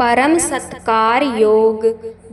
परम सत्कार योग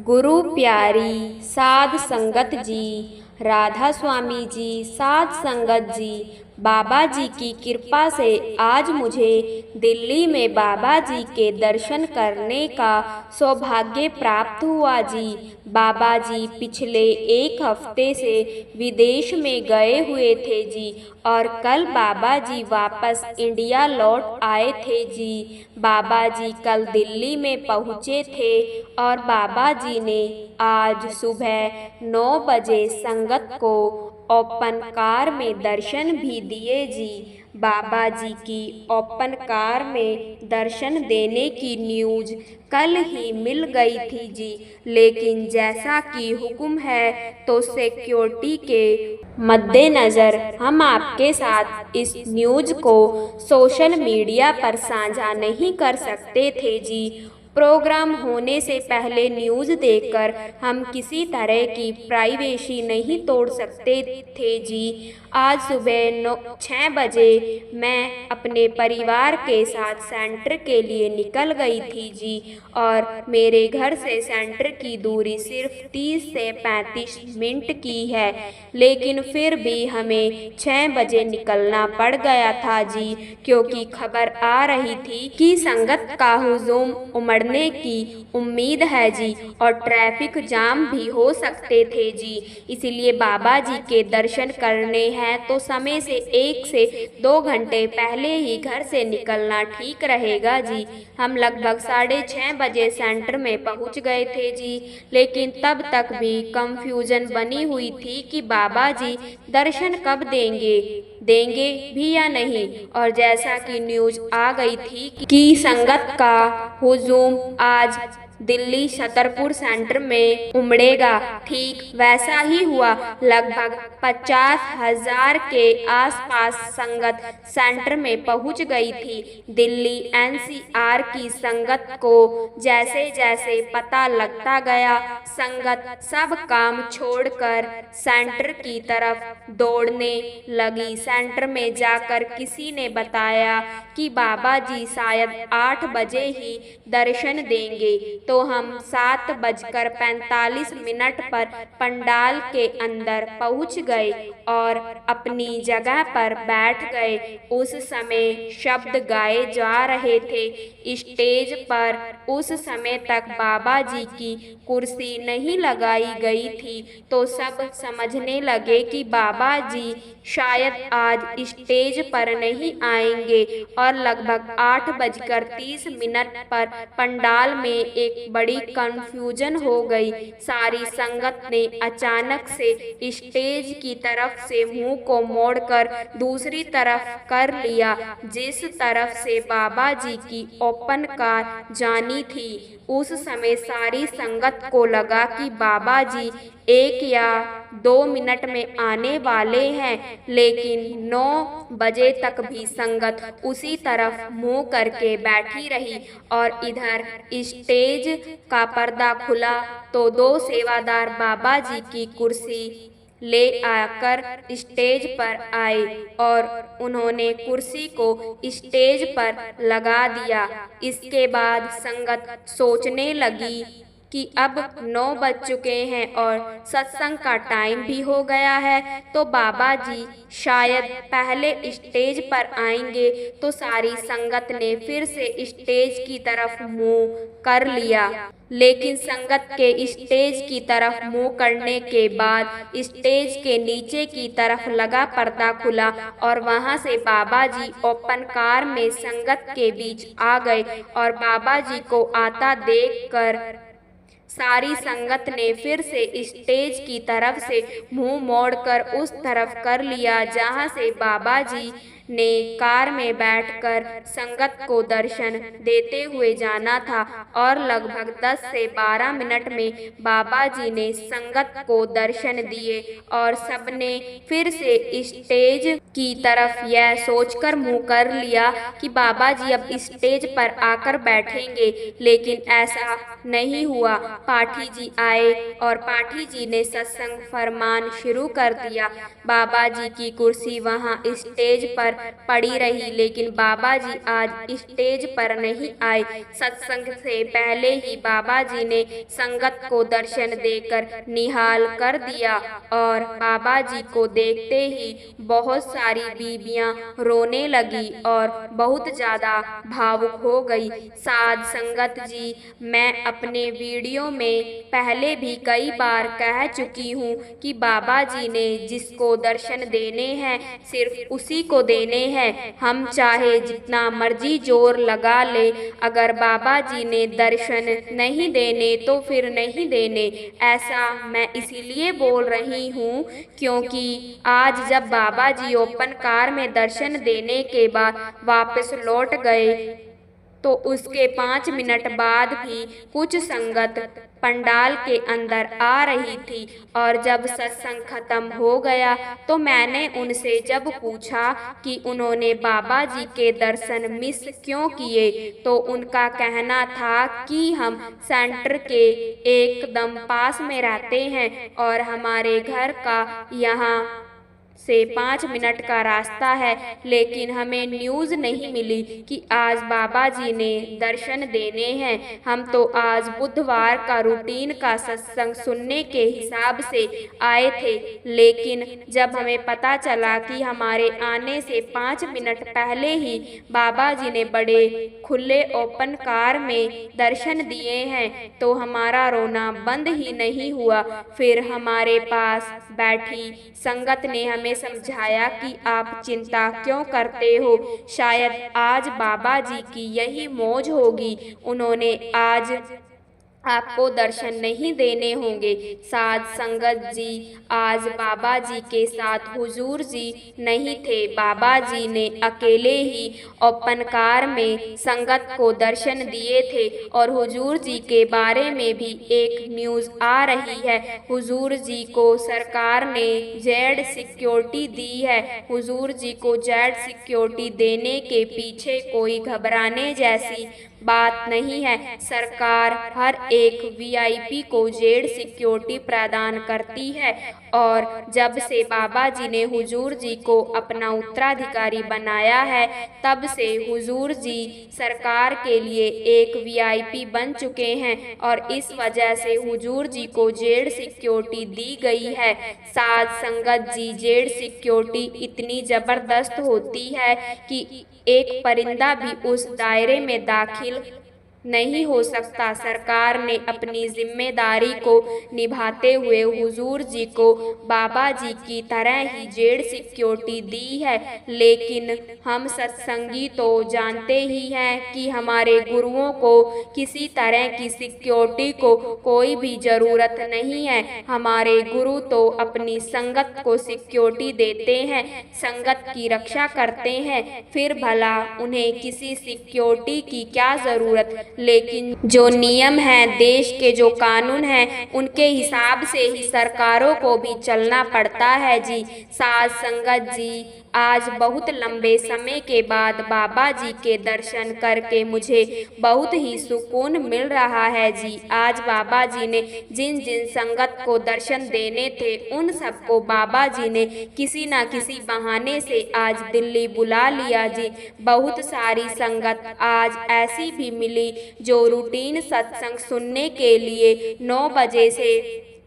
गुरु प्यारी साध संगत जी, राधा स्वामी जी, साध संगत जी, बाबा जी की कृपा से आज मुझे दिल्ली में बाबा जी के दर्शन करने का सौभाग्य प्राप्त हुआ जी। बाबा जी पिछले एक हफ्ते से विदेश में गए हुए थे जी और कल बाबा जी वापस इंडिया लौट आए थे जी। बाबा जी कल दिल्ली में पहुँचे थे और बाबा जी ने आज सुबह 9 बजे संगत को ओपन कार में दर्शन भी दिए जी। बाबा जी की ओपन कार में दर्शन देने की न्यूज़ कल ही मिल गई थी जी, लेकिन जैसा कि हुक्म है तो सिक्योरिटी के मद्देनज़र हम आपके साथ इस न्यूज़ को सोशल मीडिया पर साझा नहीं कर सकते थे जी। प्रोग्राम होने से पहले न्यूज़ देखकर हम किसी तरह की प्राइवेसी नहीं तोड़ सकते थे जी। आज सुबह 6 बजे मैं अपने परिवार के साथ सेंटर के लिए निकल गई थी जी और मेरे घर से सेंटर की दूरी सिर्फ 30 से 35 मिनट की है, लेकिन फिर भी हमें 6 बजे निकलना पड़ गया था जी, क्योंकि खबर आ रही थी कि संगत का हुजूम उमड़ने की उम्मीद है जी और ट्रैफिक जाम भी हो सकते थे जी। इसलिए बाबा जी के दर्शन करने हैं तो समय से 1 से 2 घंटे पहले ही घर से निकलना ठीक रहेगा जी। हम लगभग 6:30 बजे सेंटर में पहुंच गए थे जी, लेकिन तब तक भी कंफ्यूजन बनी हुई थी कि बाबा जी दर्शन कब देंगे भी या नहीं। और जैसा कि न्यूज़ आ गई थी कि संगत का हुजूम आज दिल्ली छतरपुर सेंटर में उमड़ेगा, ठीक वैसा ही हुआ। लगभग 50,000 के आसपास संगत सेंटर में पहुंच गई थी। दिल्ली एनसीआर की संगत को जैसे जैसे पता लगता गया, संगत सब काम छोड़कर सेंटर की तरफ दौड़ने लगी। सेंटर में जाकर किसी ने बताया कि बाबा जी शायद 8 बजे ही दर्शन देंगे, तो हम 7:45 पर पंडाल के अंदर पहुंच गए और अपनी जगह पर बैठ गए। उस समय शब्द गाए जा रहे थे स्टेज पर। उस समय तक बाबा जी की कुर्सी नहीं लगाई गई थी, तो सब समझने लगे कि बाबा जी शायद आज स्टेज पर नहीं आएंगे और लगभग 8:30 पर पंडाल में एक बड़ी कंफ्यूजन हो गई। सारी संगत ने अचानक से स्टेज की तरफ से मुंह को मोड़कर दूसरी तरफ कर लिया, जिस तरफ से बाबा जी की ओपन कार जानी थी। उस समय सारी संगत को लगा कि बाबा जी 1 या 2 मिनट में आने वाले हैं, लेकिन 9 बजे तक भी संगत उसी तरफ मुंह करके बैठी रही और इधर स्टेज का पर्दा खुला तो 2 सेवादार बाबा जी की कुर्सी ले आकर स्टेज पर आए और उन्होंने कुर्सी को स्टेज पर लगा दिया। इसके बाद संगत सोचने लगी कि अब 9 बज चुके हैं और सत्संग का टाइम भी हो गया है, तो बाबा जी शायद पहले स्टेज पर आएंगे। तो सारी संगत ने फिर से स्टेज की तरफ मुंह कर लिया, लेकिन संगत के स्टेज की तरफ मुंह करने के बाद स्टेज के नीचे की तरफ लगा पर्दा खुला और वहां से बाबा जी ओपन कार में संगत के बीच आ गए और बाबा जी को आता देखकर सारी संगत ने फिर से स्टेज की तरफ से मुंह मोड़कर उस तरफ कर लिया जहां से बाबा जी ने कार में बैठकर संगत को दर्शन देते हुए जाना था। और लगभग 10 से 12 मिनट में बाबा जी ने संगत को दर्शन दिए और सबने फिर से स्टेज की तरफ यह सोचकर मुंह कर लिया कि बाबा जी अब स्टेज पर आकर बैठेंगे, लेकिन ऐसा नहीं हुआ। पाठी जी आए और पाठी जी ने सत्संग फरमान शुरू कर दिया। बाबा जी की कुर्सी वहां स्टेज पर पड़ी रही, लेकिन बाबा जी आज स्टेज पर नहीं आए। सत्संग से पहले ही बाबा जी ने संगत को दर्शन देकर निहाल कर दिया और बाबा जी को देखते ही बहुत सारी बीबियां रोने लगी और बहुत ज़्यादा भावुक हो गई। साध संगत जी, मैं अपने वीडियो में पहले भी कई बार कह चुकी हूँ कि बाबा जी ने जिसको दर्शन देने हैं सिर्फ उसी को देने हैं। हम चाहे जितना मर्जी जोर लगा ले, अगर बाबा जी ने दर्शन नहीं देने तो फिर नहीं देने। ऐसा मैं इसीलिए बोल रही हूँ क्योंकि आज जब बाबा जी ओपन कार में दर्शन देने के बाद वापस लौट गए तो उसके 5 मिनट बाद भी कुछ संगत पंडाल के अंदर आ रही थी और जब सत्संग खत्म हो गया तो मैंने उनसे जब पूछा कि उन्होंने बाबा जी के दर्शन मिस क्यों किए, तो उनका कहना था कि हम सेंटर के एकदम पास में रहते हैं और हमारे घर का यहाँ से 5 मिनट का रास्ता है, लेकिन हमें न्यूज़ नहीं मिली कि आज बाबा जी ने दर्शन देने हैं। हम तो आज बुधवार का रूटीन का सत्संग सुनने के हिसाब से आए थे, लेकिन जब हमें पता चला कि हमारे आने से 5 मिनट पहले ही बाबा जी ने बड़े खुले ओपन कार में दर्शन दिए हैं तो हमारा रोना बंद ही नहीं हुआ। फिर हमारे पास बैठी संगत ने हमें समझाया कि आप चिंता क्यों करते हो, शायद आज बाबा जी की यही मौज होगी, उन्होंने आज आपको दर्शन नहीं देने होंगे। साध संगत जी, आज बाबा जी के साथ हुजूर जी नहीं थे। बाबा जी ने अकेले ही ओपन कार में संगत को दर्शन दिए थे और हुजूर जी के बारे में भी एक न्यूज़ आ रही है। हुजूर जी को सरकार ने जेड सिक्योरिटी दी है। हुजूर जी को जेड सिक्योरिटी देने के पीछे कोई घबराने जैसी बात नहीं है। सरकार हर एक वीआईपी को जेड सिक्योरिटी प्रदान करती है और जब से बाबा जी ने हुजूर जी को अपना उत्तराधिकारी बनाया है तब से हुजूर जी सरकार के लिए एक वीआईपी बन चुके हैं और इस वजह से हुजूर जी को जेड सिक्योरिटी दी गई है। साध संगत जी, जेड सिक्योरिटी इतनी ज़बरदस्त होती है कि एक परिंदा भी उस दायरे में दाखिल नहीं हो सकता। सरकार ने अपनी जिम्मेदारी को निभाते हुए हुजूर जी को बाबा जी की तरह ही जेड सिक्योरिटी दी है, लेकिन हम सत्संगी तो जानते ही हैं कि हमारे गुरुओं को किसी तरह की सिक्योरिटी को कोई भी ज़रूरत नहीं है। हमारे गुरु तो अपनी संगत को सिक्योरिटी देते हैं, संगत की रक्षा करते हैं, फिर भला उन्हें किसी सिक्योरिटी की क्या ज़रूरत। लेकिन जो नियम हैं, देश के जो कानून हैं, उनके हिसाब से ही सरकारों को भी चलना पड़ता है जी। साध संगत जी, आज बहुत लंबे समय के बाद बाबा जी के दर्शन करके मुझे बहुत ही सुकून मिल रहा है जी। आज बाबा जी ने जिन जिन संगत को दर्शन देने थे उन सबको बाबा जी ने किसी न किसी बहाने से आज दिल्ली बुला लिया जी। बहुत सारी संगत आज ऐसी भी मिली जो रूटीन सत्संग सुनने के लिए 9 बजे से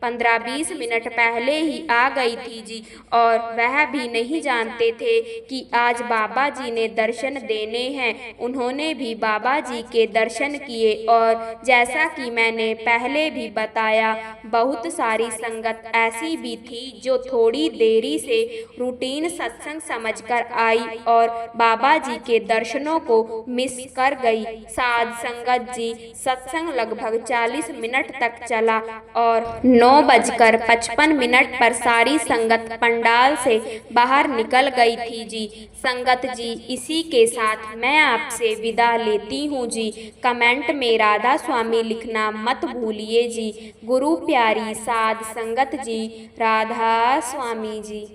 15-20 मिनट पहले ही आ गई थी जी और वह भी नहीं जानते थे कि आज बाबा जी ने दर्शन देने हैं। उन्होंने भी बाबा जी के दर्शन किए और जैसा कि मैंने पहले भी बताया, बहुत सारी संगत ऐसी भी थी जो थोड़ी देरी से रूटीन सत्संग समझकर आई और बाबा जी के दर्शनों को मिस कर गई। साध संगत जी, सत्संग लगभग 40 मिनट तक चला और 9:55 पर सारी संगत पंडाल से बाहर निकल गई थी जी। संगत जी, इसी के साथ मैं आपसे विदा लेती हूँ जी। कमेंट में राधा स्वामी लिखना मत भूलिए जी। गुरु प्यारी साध संगत जी, राधा स्वामी जी।